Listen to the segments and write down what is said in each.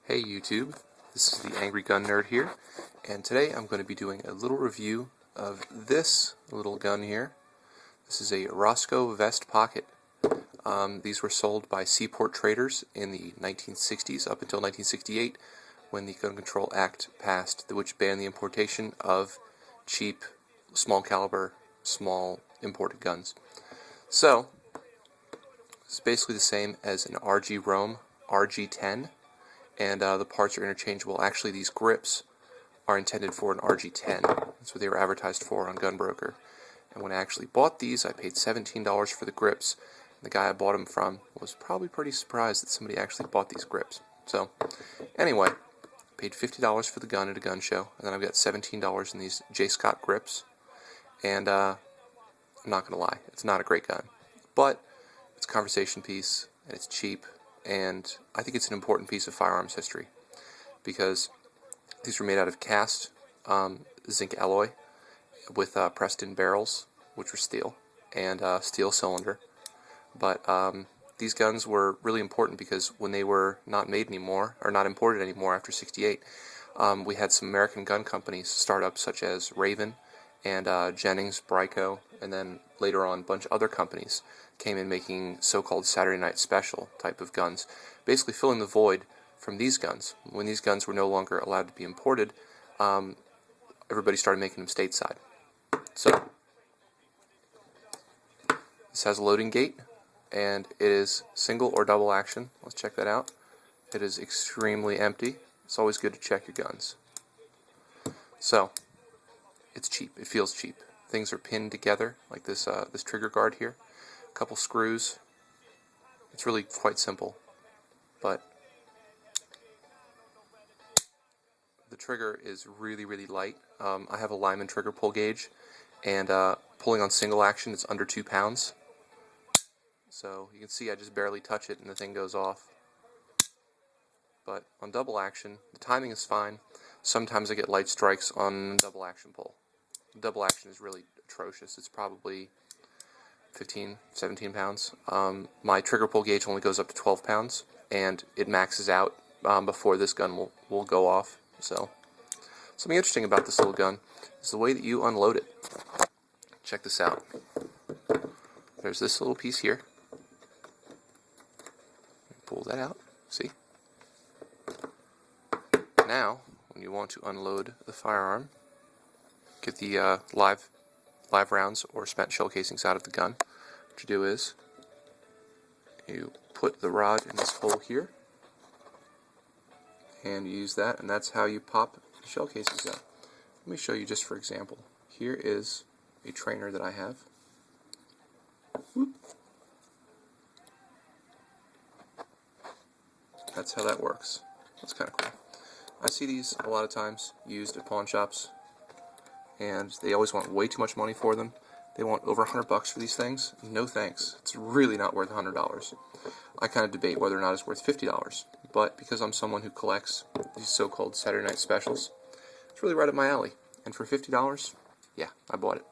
Hey YouTube, this is the Angry Gun Nerd here, and today I'm going to be doing a little review of this little gun here. This is a Rosco Vestpocket. These were sold by Seaport traders in the 1960s up until 1968 when the Gun Control Act passed, which banned the importation of cheap, small caliber, small imported guns. So, it's basically the same as an RG Rohm RG-10. And the parts are interchangeable. Actually, these grips are intended for an RG10. That's what they were advertised for on Gunbroker. And when I actually bought these, I paid $17 for the grips. And the guy I bought them from was probably pretty surprised that somebody actually bought these grips. So, anyway, paid $50 for the gun at a gun show, and then I've got $17 in these J. Scott grips. And I'm not going to lie, it's not a great gun. But it's a conversation piece, and it's cheap. And I think it's an important piece of firearms history because these were made out of cast zinc alloy with pressed in barrels, which were steel, and steel cylinder. But these guns were really important because when they were not made anymore, or not imported anymore after '68, we had some American gun companies, startups such as Raven and Jennings, Brico, and then later on a bunch of other companies came in making so-called Saturday Night Special type of guns, basically filling the void from these guns. When these guns were no longer allowed to be imported, everybody started making them stateside. So, this has a loading gate, and it is single or double action. Let's check that out. It is extremely empty. It's always good to check your guns. So, it's cheap. It feels cheap. Things are pinned together, like this this trigger guard here. A couple screws. It's really quite simple, but the trigger is really light. I have a Lyman trigger pull gauge, and pulling on single action it's under 2 pounds. So you can see I just barely touch it and the thing goes off. But on double action, the timing is fine. Sometimes I get light strikes on double action pull. Double action is really atrocious. It's probably 15, 17 pounds. My trigger pull gauge only goes up to 12 pounds, and it maxes out before this gun will go off. So, something interesting about this little gun is the way that you unload it. Check this out. There's this little piece here. Pull that out. See? Now, when you want to unload the firearm, get the live rounds or spent shell casings out of the gun. What you do is you put the rod in this hole here and you use that, and that's how you pop the shell casings out. Let me show you just for example. Here is a trainer that I have. Whoop. That's how that works. That's kind of cool. I see these a lot of times used at pawn shops, and they always want way too much money for them. They want over $100 for these things. No thanks. It's really not worth $100. I kind of debate whether or not it's worth $50, but because I'm someone who collects these so-called Saturday Night Specials, it's really right up my alley. And for $50, yeah, I bought it.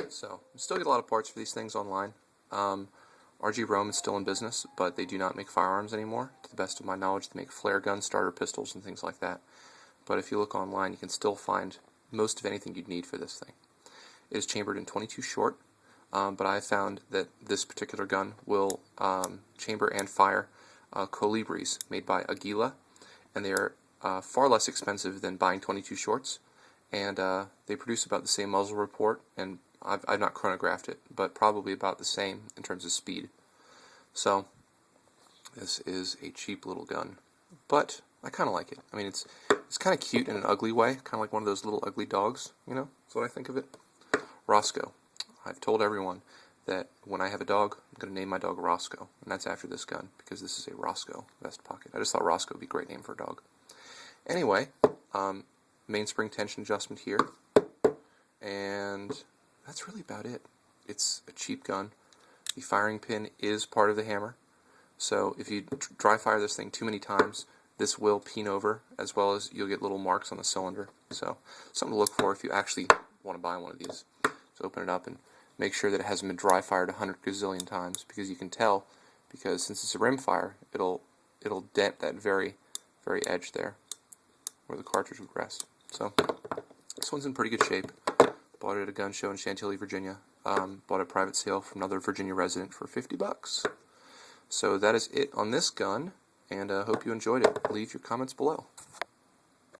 So, you still get a lot of parts for these things online. RG Rohm is still in business, but they do not make firearms anymore. To the best of my knowledge, they make flare guns, starter pistols, and things like that. But if you look online, you can still find most of anything you'd need for this thing. It is chambered in 22 short, but I found that this particular gun will chamber and fire Colibris made by Aguila, and they are far less expensive than buying 22 shorts, and they produce about the same muzzle report, and I've not chronographed it, but probably about the same in terms of speed. So, this is a cheap little gun, but I kind of like it. I mean, it's kind of cute in an ugly way, kind of like one of those little ugly dogs, you know? That's what I think of it. Rosco. I've told everyone that when I have a dog, I'm going to name my dog Rosco, and that's after this gun, because this is a Rosco Vestpocket. I just thought Rosco would be a great name for a dog. Anyway, mainspring tension adjustment here, and that's really about it. It's a cheap gun. The firing pin is part of the hammer, so if you dry fire this thing too many times, this will peen over, as well as you'll get little marks on the cylinder. So, something to look for if you actually want to buy one of these. So open it up and make sure that it hasn't been dry fired 100 gazillion times, because you can tell, because since it's a rim fire, it'll dent that very edge there where the cartridge would rest. So this one's in pretty good shape. Bought it at a gun show in Chantilly, Virginia. Bought a private sale from another Virginia resident for $50. So that is it on this gun, and hope you enjoyed it. Leave your comments below.